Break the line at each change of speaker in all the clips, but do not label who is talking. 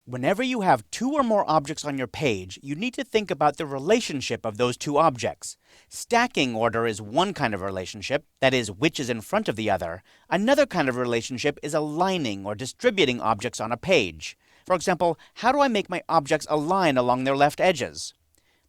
Whenever you have two or more objects on your page, you need to think about the relationship of those two objects. Stacking order is one kind of relationship, that is, which is in front of the other. Another kind of relationship is aligning or distributing objects on a page. For example, how do I make my objects align along their left edges?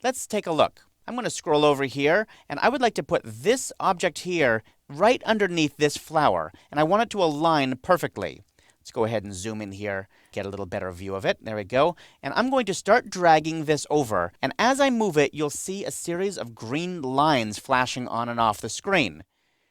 Let's take a look. I'm going to scroll over here, and I would like to put this object here right underneath this flower, and I want it to align perfectly. Let's go ahead and zoom in here, get a little better view of it. There we go. And I'm going to start dragging this over. And as I move it, you'll see a series of green lines flashing on and off the screen.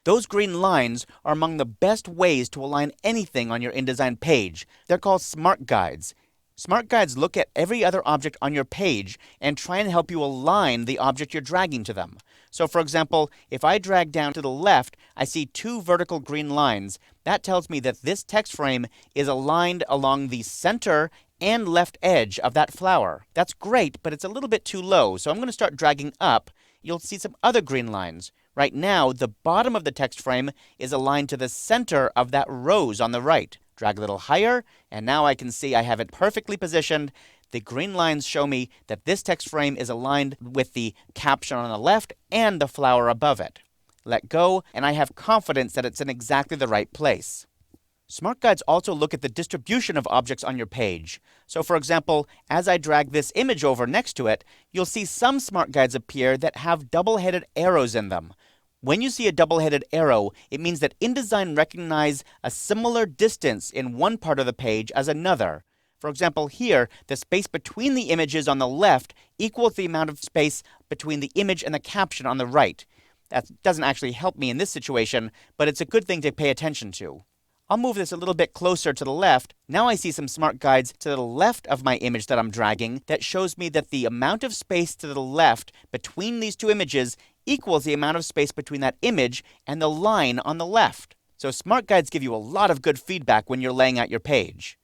Those green lines are among the best ways to align anything on your InDesign page. They're called Smart Guides. Smart Guides look at every other object on your page and try and help you align the object you're dragging to them. So for example, if I drag down to the left, I see two vertical green lines. That tells me that this text frame is aligned along the center and left edge of that flower. That's great, but it's a little bit too low, so I'm going to start dragging up. You'll see some other green lines. Right now, the bottom of the text frame is aligned to the center of that rose on the right. Drag a little higher, and now I can see I have it perfectly positioned. The green lines show me that this text frame is aligned with the caption on the left and the flower above it. Let go, and I have confidence that it's in exactly the right place. Smart Guides also look at the distribution of objects on your page. So for example, as I drag this image over next to it, you'll see some Smart Guides appear that have double-headed arrows in them. When you see a double-headed arrow, it means that InDesign recognizes a similar distance in one part of the page as another. For example, here, the space between the images on the left equals the amount of space between the image and the caption on the right. That doesn't actually help me in this situation, but it's a good thing to pay attention to. I'll move this a little bit closer to the left. Now I see some Smart Guides to the left of my image that I'm dragging that shows me that the amount of space to the left between these two images equals the amount of space between that image and the line on the left. So Smart Guides give you a lot of good feedback when you're laying out your page.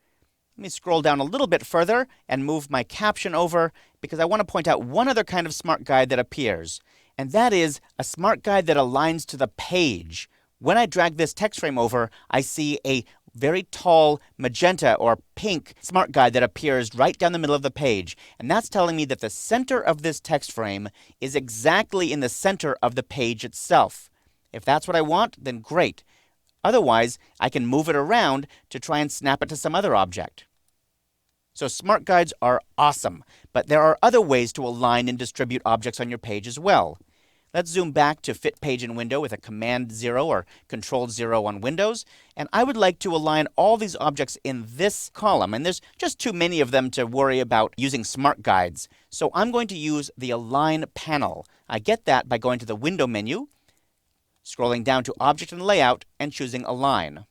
Let me scroll down a little bit further and move my caption over because I want to point out one other kind of Smart Guide that appears. And that is a Smart Guide that aligns to the page. When I drag this text frame over, I see a very tall magenta or pink Smart Guide that appears right down the middle of the page. And that's telling me that the center of this text frame is exactly in the center of the page itself. If that's what I want, then great. Otherwise, I can move it around to try and snap it to some other object. So Smart Guides are awesome, but there are other ways to align and distribute objects on your page as well. Let's zoom back to Fit Page in Window with a Command 0 or Control 0 on Windows. And I would like to align all these objects in this column. And there's just too many of them to worry about using Smart Guides. So I'm going to use the Align panel. I get that by going to the Window menu, scrolling down to Object and Layout, and choosing Align.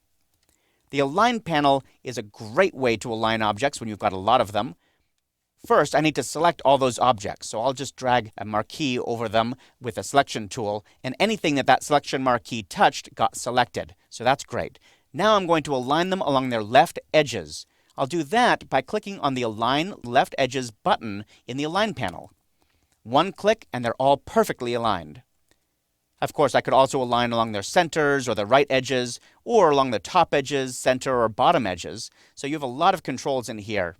The Align panel is a great way to align objects when you've got a lot of them. First, I need to select all those objects, so I'll just drag a marquee over them with a selection tool, and anything that selection marquee touched got selected. So that's great. Now I'm going to align them along their left edges. I'll do that by clicking on the Align Left Edges button in the Align panel. One click, and they're all perfectly aligned. Of course, I could also align along their centers or the right edges, or along the top edges, center, or bottom edges. So you have a lot of controls in here.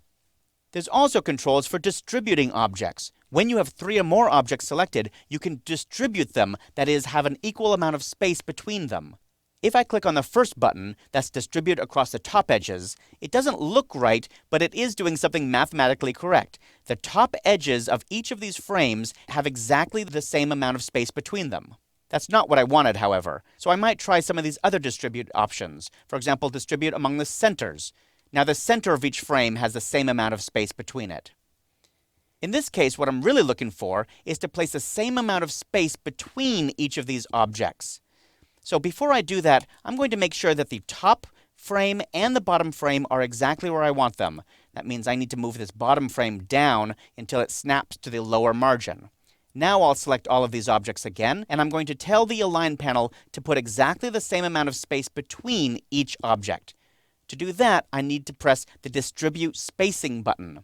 There's also controls for distributing objects. When you have 3 or more objects selected, you can distribute them, that is, have an equal amount of space between them. If I click on the first button, that's distribute across the top edges, it doesn't look right, but it is doing something mathematically correct. The top edges of each of these frames have exactly the same amount of space between them. That's not what I wanted, however, so I might try some of these other distribute options. For example, distribute among the centers. Now the center of each frame has the same amount of space between it. In this case, what I'm really looking for is to place the same amount of space between each of these objects. So before I do that, I'm going to make sure that the top frame and the bottom frame are exactly where I want them. That means I need to move this bottom frame down until it snaps to the lower margin. Now I'll select all of these objects again, and I'm going to tell the Align panel to put exactly the same amount of space between each object. To do that, I need to press the Distribute Spacing button.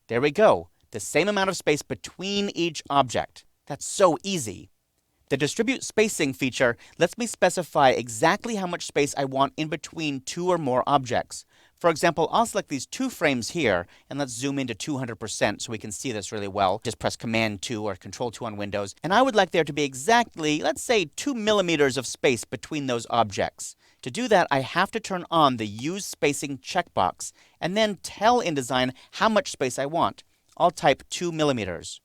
There we go, the same amount of space between each object. That's so easy. The Distribute Spacing feature lets me specify exactly how much space I want in between 2 or more objects. For example, I'll select these 2 frames here, and let's zoom into 200% so we can see this really well. Just press Command 2 or Control 2 on Windows. And I would like there to be exactly, let's say, 2 millimeters of space between those objects. To do that, I have to turn on the Use Spacing checkbox, and then tell InDesign how much space I want. I'll type 2 millimeters.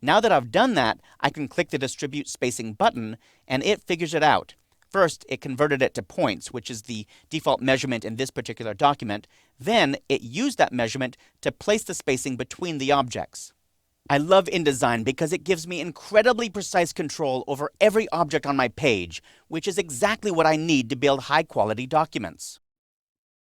Now that I've done that, I can click the Distribute Spacing button, and it figures it out. First, it converted it to points, which is the default measurement in this particular document. Then, it used that measurement to place the spacing between the objects. I love InDesign because it gives me incredibly precise control over every object on my page, which is exactly what I need to build high-quality documents.